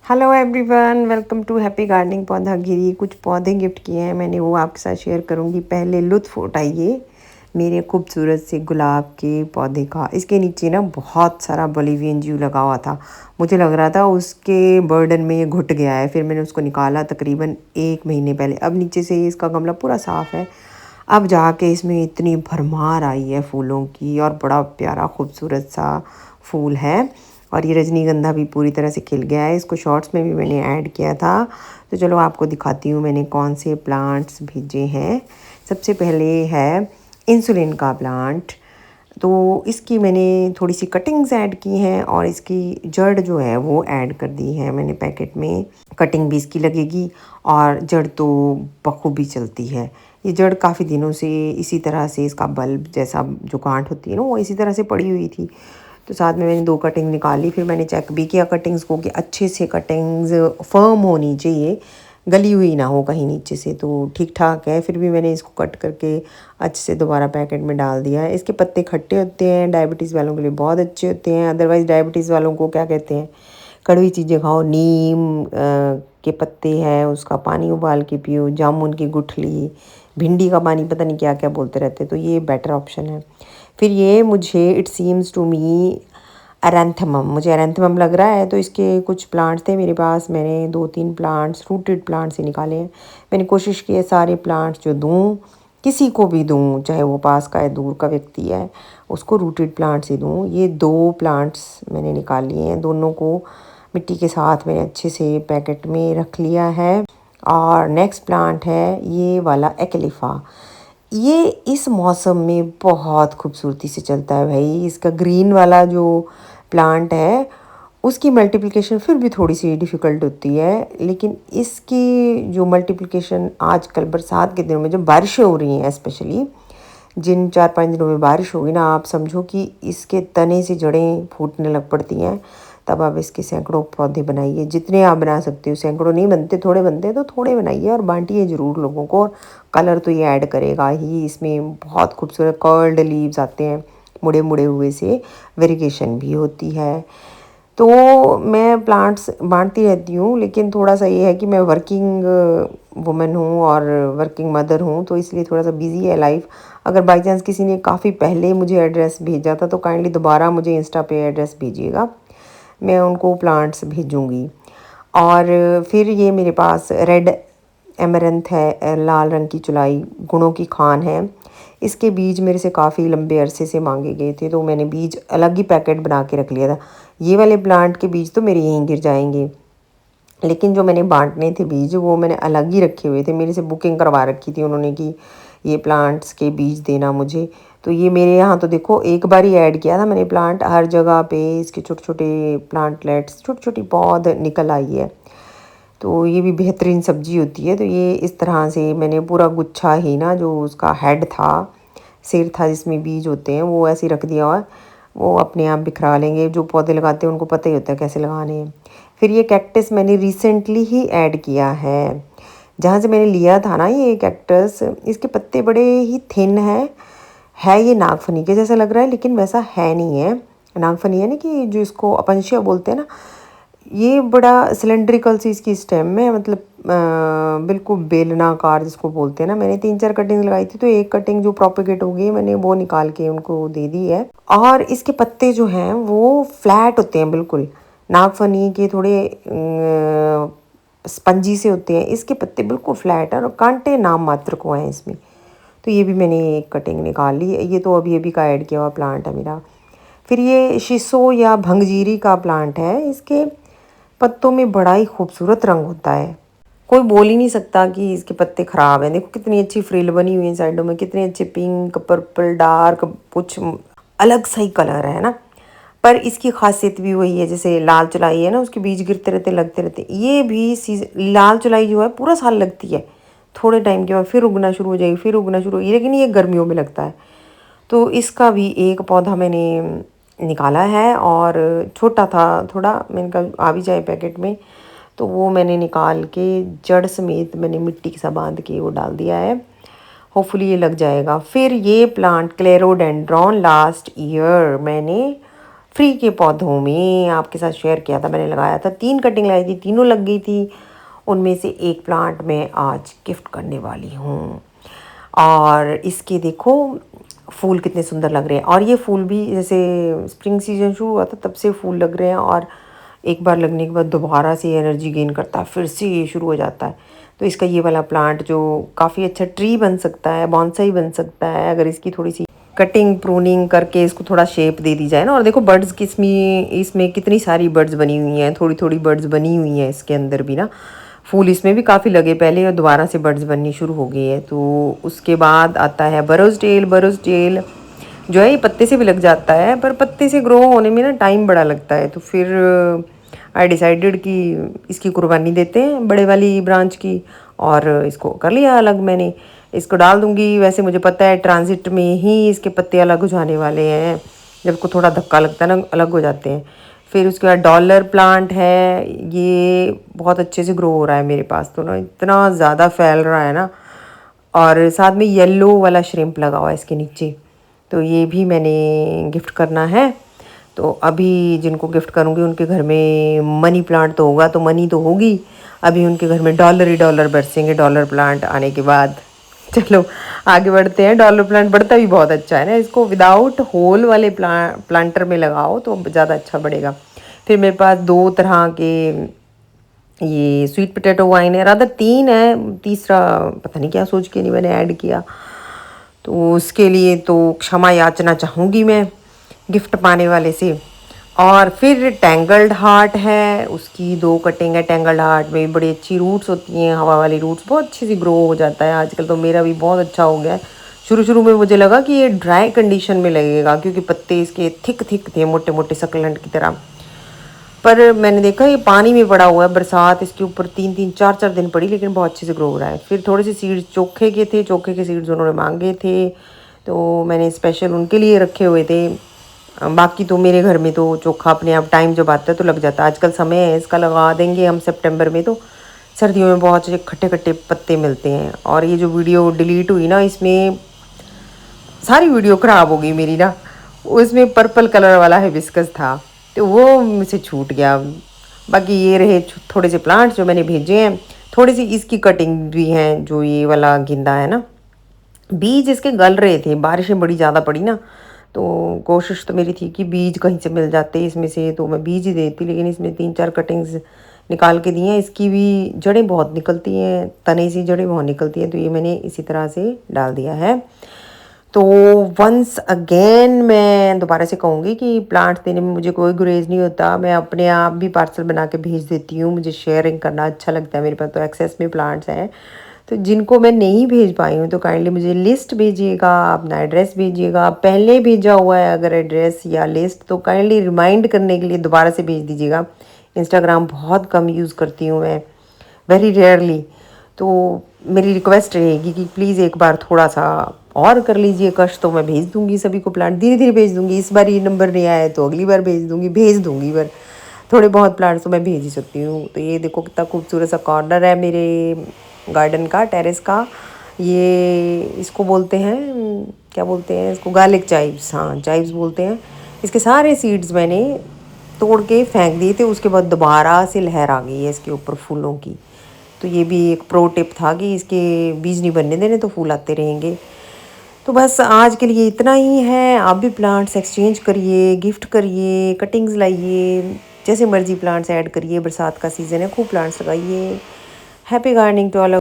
Hello everyone, welcome to happy gardening पौधागिरी। कुछ पौधे गिफ्ट किए हैं मैंने, वो आपके साथ शेयर करूंगी। पहले लुत्फ़ उठाइए मेरे खूबसूरत से गुलाब के पौधे का। इसके नीचे ना बहुत सारा बोलिवियन ड्यू लगा हुआ था। मुझे लग रहा था उसके बर्डन में ये घुट गया है। फिर मैंने उसको निकाला तकरीबन 1 महीने पहले। अब नीचे से इसका गमला पूरा साफ़ है। अब जाके इसमें इतनी भरमार आई है फूलों की, और बड़ा प्यारा खूबसूरत सा फूल है। और ये रजनीगंधा भी पूरी तरह से खिल गया है। इसको शॉर्ट्स में भी मैंने ऐड किया था। तो चलो आपको दिखाती हूँ मैंने कौन से प्लांट्स भेजे हैं। सबसे पहले है इंसुलिन का प्लांट। तो इसकी मैंने थोड़ी सी कटिंग्स ऐड की हैं, और इसकी जड़ जो है वो ऐड कर दी है मैंने पैकेट में। कटिंग भी इसकी लगेगी, और जड़ तो बखूबी चलती है। ये जड़ काफ़ी दिनों से इसी तरह से, इसका बल्ब जैसा जो गांठ होती है ना, वो इसी तरह से पड़ी हुई थी। तो साथ में मैंने 2 कटिंग निकाली। फिर मैंने चेक भी किया कटिंग्स को कि अच्छे से कटिंग्स फर्म होनी चाहिए, गली हुई ना हो कहीं नीचे से। तो ठीक ठाक है। फिर भी मैंने इसको कट करके अच्छे से दोबारा पैकेट में डाल दिया है। इसके पत्ते खट्टे होते हैं, डायबिटीज़ वालों के लिए बहुत अच्छे होते हैं। अदरवाइज़ डायबिटीज़ वालों को क्या कहते हैं, कड़वी चीज़ें खाओ। नीम के पत्ते हैं, उसका पानी उबाल के पियो। जामुन की गुठली, भिंडी का पानी, पता नहीं क्या क्या बोलते रहते हैं। तो ये बेटर ऑप्शन है। फिर ये मुझे इट सीम्स टू मी एरेंथमम, मुझे एरेंथमम लग रहा है। तो इसके कुछ प्लांट्स थे मेरे पास, मैंने 2-3 प्लांट्स रूटेड प्लांट्स ही निकाले हैं। मैंने कोशिश की है सारे प्लांट्स जो दूँ किसी को भी दूँ, चाहे वो पास का है दूर का व्यक्ति है, उसको रूटेड प्लांट्स ही दूँ। ये 2 प्लांट्स मैंने निकाल लिए हैं, दोनों को मिट्टी के साथ मैंने अच्छे से पैकेट में रख लिया है। और नेक्स्ट प्लांट है ये वाला एक्लिफा। ये इस मौसम में बहुत खूबसूरती से चलता है भाई। इसका ग्रीन वाला जो प्लांट है उसकी मल्टीप्लिकेशन फिर भी थोड़ी सी डिफ़िकल्ट होती है, लेकिन इसकी जो मल्टीप्लिकेशन आजकल बरसात के दिनों में जब बारिशें हो रही हैं, स्पेशली जिन 4-5 दिनों में बारिश होगी ना, आप समझो कि इसके तने से जड़ें फूटने लग पड़ती हैं। तब आप इसके सैकड़ों पौधे बनाइए, जितने आप बना सकते हो। सैकड़ों नहीं बनते, थोड़े बनते हैं, तो थोड़े बनाइए और बांटिए ज़रूर लोगों को। और कलर तो ये ऐड करेगा ही। इसमें बहुत खूबसूरत कर्ल्ड लीव्स आते हैं, मुड़े मुड़े हुए से। वेरिगेशन भी होती है। तो मैं प्लांट्स बांटती रहती हूँ, लेकिन थोड़ा सा ये है कि मैं वर्किंग वुमन हूँ और वर्किंग मदर हूँ, तो इसलिए थोड़ा सा बिजी है लाइफ। अगर बाई चांस किसी ने काफ़ी पहले मुझे एड्रेस भेजा था, तो काइंडली दोबारा मुझे इंस्टा पे एड्रेस भेजिएगा, मैं उनको प्लांट्स भेजूँगी। और फिर ये मेरे पास रेड एमरंथ है, लाल रंग की चुलाई, गुणों की खान है। इसके बीज मेरे से काफ़ी लंबे अरसे से मांगे गए थे, तो मैंने बीज अलग ही पैकेट बना के रख लिया था। ये वाले प्लांट के बीज तो मेरे यहीं गिर जाएंगे, लेकिन जो मैंने बांटने थे बीज, वो मैंने अलग ही रखे हुए थे। मेरे से बुकिंग करवा रखी थी उन्होंने कि ये प्लांट्स के बीज देना मुझे। तो ये मेरे यहाँ तो देखो एक बार ही ऐड किया था मैंने प्लांट, हर जगह पे इसके छोटे छोटे प्लांटलेट्स, छोटी छोटी पौध निकल आई है। तो ये भी बेहतरीन सब्जी होती है। तो ये इस तरह से मैंने पूरा गुच्छा ही ना, जो उसका हेड था, सिर था जिसमें बीज होते हैं, वो ऐसे ही रख दिया हुआ है। वो अपने आप बिखरा लेंगे। जो पौधे लगाते हैं उनको पता ही होता है कैसे लगाने हैं। फिर ये कैक्टस मैंने रिसेंटली ही ऐड किया है, जहाँ से मैंने लिया था ना ये कैक्टस। इसके पत्ते बड़े ही थिन है ये नागफनी के जैसा लग रहा है, लेकिन वैसा है नहीं है। नागफनी है ना, कि जो इसको अपंशिया बोलते हैं ना, ये बड़ा सिलेंड्रिकल सी इसकी स्टेम है, मतलब बिल्कुल बेलनाकार जिसको बोलते हैं ना। मैंने 3-4 कटिंग लगाई थी, तो एक कटिंग जो प्रोपेगेट हो गई मैंने वो निकाल के उनको दे दी है। और इसके पत्ते जो हैं वो फ्लैट होते हैं बिल्कुल, नागफनी के थोड़े स्पंजी से होते हैं। इसके पत्ते बिल्कुल फ्लैट हैं और कांटे नाम मात्र को हैं इसमें। तो ये भी मैंने एक कटिंग निकाल ली। ये तो अभी अभी का ऐड किया हुआ प्लांट है मेरा। फिर ये शीशो या भंगजीरी का प्लांट है। इसके पत्तों में बड़ा ही खूबसूरत रंग होता है। कोई बोल ही नहीं सकता कि इसके पत्ते ख़राब हैं। देखो कितनी अच्छी फ्रिल बनी हुई है साइडों में, कितने अच्छे पिंक, पर्पल, डार्क, कुछ अलग सा ही कलर है ना। पर इसकी खासियत भी वही है, जैसे लाल चुलाई है ना, उसके बीज गिरते रहते लगते रहते। ये भी लाल चुलाई जो है पूरा साल लगती है, थोड़े टाइम के बाद फिर उगना शुरू हो जाएगी, फिर उगना शुरू हो, लेकिन ये गर्मियों में लगता है। तो इसका भी एक पौधा मैंने निकाला है, और छोटा था थोड़ा, मैंने कहा आ भी जाए पैकेट में, तो वो मैंने निकाल के जड़ समेत मैंने मिट्टी के साथ बांध के वो डाल दिया है। होपफुली ये लग जाएगा। फिर ये प्लांट क्लेरोडेंड्रॉन लास्ट ईयर मैंने फ्री के पौधों में आपके साथ शेयर किया था, मैंने लगाया था 3 कटिंग लाई थी, तीनों लग गई थी। उनमें से एक प्लांट मैं आज गिफ्ट करने वाली हूँ। और इसके देखो फूल कितने सुंदर लग रहे हैं, और ये फूल भी जैसे स्प्रिंग सीजन शुरू हुआ था तब से फूल लग रहे हैं, और एक बार लगने के बाद दोबारा से एनर्जी गेन करता है, फिर से ये शुरू हो जाता है। तो इसका ये वाला प्लांट जो काफ़ी अच्छा ट्री बन सकता है, बॉन्साई बन सकता है, अगर इसकी थोड़ी सी कटिंग प्रूनिंग करके इसको थोड़ा शेप दे दी जाए ना। और देखो बर्ड्स की इसमें कितनी सारी बर्ड्स बनी हुई हैं, थोड़ी थोड़ी बर्ड्स बनी हुई हैं इसके अंदर भी ना। फूल इसमें भी काफ़ी लगे पहले, और दोबारा से बर्ड्स बननी शुरू हो गई है। तो उसके बाद आता है बरोज टेल। बरोज टेल जो है ये पत्ते से भी लग जाता है, पर पत्ते से ग्रो होने में ना टाइम बड़ा लगता है। तो फिर आई डिसाइडेड कि इसकी कुर्बानी देते हैं बड़े वाली ब्रांच की, और इसको कर लिया अलग। मैंने इसको डाल दूंगी। वैसे मुझे पता है ट्रांजिट में ही इसके पत्ते अलग हो जाने वाले हैं, जब को थोड़ा धक्का लगता है ना अलग हो जाते हैं। फिर उसके बाद डॉलर प्लांट है, ये बहुत अच्छे से ग्रो हो रहा है मेरे पास, तो ना इतना ज़्यादा फैल रहा है ना। और साथ में येलो वाला श्रिम्प लगा हुआ है इसके नीचे, तो ये भी मैंने गिफ्ट करना है। तो अभी जिनको गिफ्ट करूँगी उनके घर में मनी प्लांट तो होगा, तो मनी तो होगी। अभी उनके घर में डॉलर ही डॉलर बरसेंगे डॉलर प्लांट आने के बाद। चलो आगे बढ़ते हैं। डॉलर प्लांट बढ़ता भी बहुत अच्छा है ना, इसको विदाउट होल वाले प्लांटर में लगाओ तो ज़्यादा अच्छा बढ़ेगा। फिर मेरे पास 2 तरह के ये स्वीट पोटैटो वाइन है, रादर 3 है, तीसरा पता नहीं क्या सोच के नहीं मैंने ऐड किया। तो उसके लिए तो क्षमा याचना चाहूँगी मैं गिफ्ट पाने वाले से। और फिर टैंगल्ड हार्ट है, उसकी 2 कटिंग है। टैंगल्ड हार्ट में बड़ी अच्छी रूट्स होती हैं, हवा वाली रूट्स, बहुत अच्छी सी ग्रो हो जाता है आजकल। तो मेरा भी बहुत अच्छा हो गया है। शुरू शुरू में मुझे लगा कि ये ड्राई कंडीशन में लगेगा, क्योंकि पत्ते इसके थिक थिक थे, मोटे मोटे सकलेंट की तरह। पर मैंने देखा ये पानी में पड़ा हुआ है, बरसात इसके ऊपर 3-3 4-4 दिन पड़ी, लेकिन बहुत अच्छे से ग्रो हो रहा है। फिर थोड़े से सीड्स चोखे के थे, चोखे के सीड्स उन्होंने मांगे थे, तो मैंने स्पेशल उनके लिए रखे हुए थे। बाकी तो मेरे घर में तो चोखा अपने आप टाइम जब आता है तो लग जाता है। आजकल समय है इसका, लगा देंगे हम सितंबर में, तो सर्दियों में बहुत अच्छे खट्टे खट्टे पत्ते मिलते हैं। और ये जो वीडियो डिलीट हुई ना, इसमें सारी वीडियो ख़राब हो गई मेरी ना। उसमें पर्पल कलर वाला हिबिस्कस था, तो वो मुझसे छूट गया। बाकी ये रहे थोड़े से प्लांट्स जो मैंने भेजे हैं। थोड़ी सी इसकी कटिंग भी हैं, जो ये वाला गेंदा है ना, बीज इसके गल रहे थे, बारिशें बड़ी ज़्यादा पड़ी ना, तो कोशिश तो मेरी थी कि बीज कहीं से मिल जाते इसमें से, तो मैं बीज ही देती। लेकिन इसमें 3-4 कटिंग्स निकाल के दी हैं। इसकी भी जड़ें बहुत निकलती हैं, तने सी जड़ें बहुत निकलती हैं, तो ये मैंने इसी तरह से डाल दिया है। तो वंस अगेन मैं दोबारा से कहूँगी कि प्लांट्स देने में मुझे कोई गुरेज नहीं होता। मैं अपने आप भी पार्सल बना के भेज देती हूँ, मुझे शेयरिंग करना अच्छा लगता है। मेरे पास तो एक्सेस में प्लांट्स हैं, तो जिनको मैं नहीं भेज पाई हूँ तो काइंडली मुझे लिस्ट भेजिएगा, अपना एड्रेस भेजिएगा। पहले भेजा हुआ है अगर एड्रेस या लिस्ट, तो काइंडली रिमाइंड करने के लिए दोबारा से भेज दीजिएगा। इंस्टाग्राम बहुत कम यूज़ करती हूँ मैं, वेरी रेयरली। तो मेरी रिक्वेस्ट रहेगी कि प्लीज़ एक बार थोड़ा सा और कर लीजिए कष्ट, तो मैं भेज दूँगी सभी को प्लांट, धीरे धीरे भेज दूँगी। इस बार ये नंबर नहीं आया तो अगली बार भेज दूँगी पर थोड़े बहुत प्लांट्स तो मैं भेज ही सकती हूँ। तो ये देखो कितना खूबसूरत सा कॉर्नर है मेरे गार्डन का, टेरेस का। ये इसको बोलते हैं, क्या बोलते हैं इसको, गार्लिक चाइव्स, हाँ चाइव्स बोलते हैं। इसके सारे सीड्स मैंने तोड़ के फेंक दिए थे, उसके बाद दोबारा से लहर आ गई है इसके ऊपर फूलों की। तो ये भी एक प्रो टिप था कि इसके बीज नहीं बनने देने, तो फूल आते रहेंगे। तो बस आज के लिए इतना ही है। आप भी प्लांट्स एक्सचेंज करिए, गिफ्ट करिए, कटिंग्स लाइए, जैसे मर्जी प्लांट्स ऐड करिए। बरसात का सीज़न है, खूब प्लांट्स लगाइए। Happy gardening to all.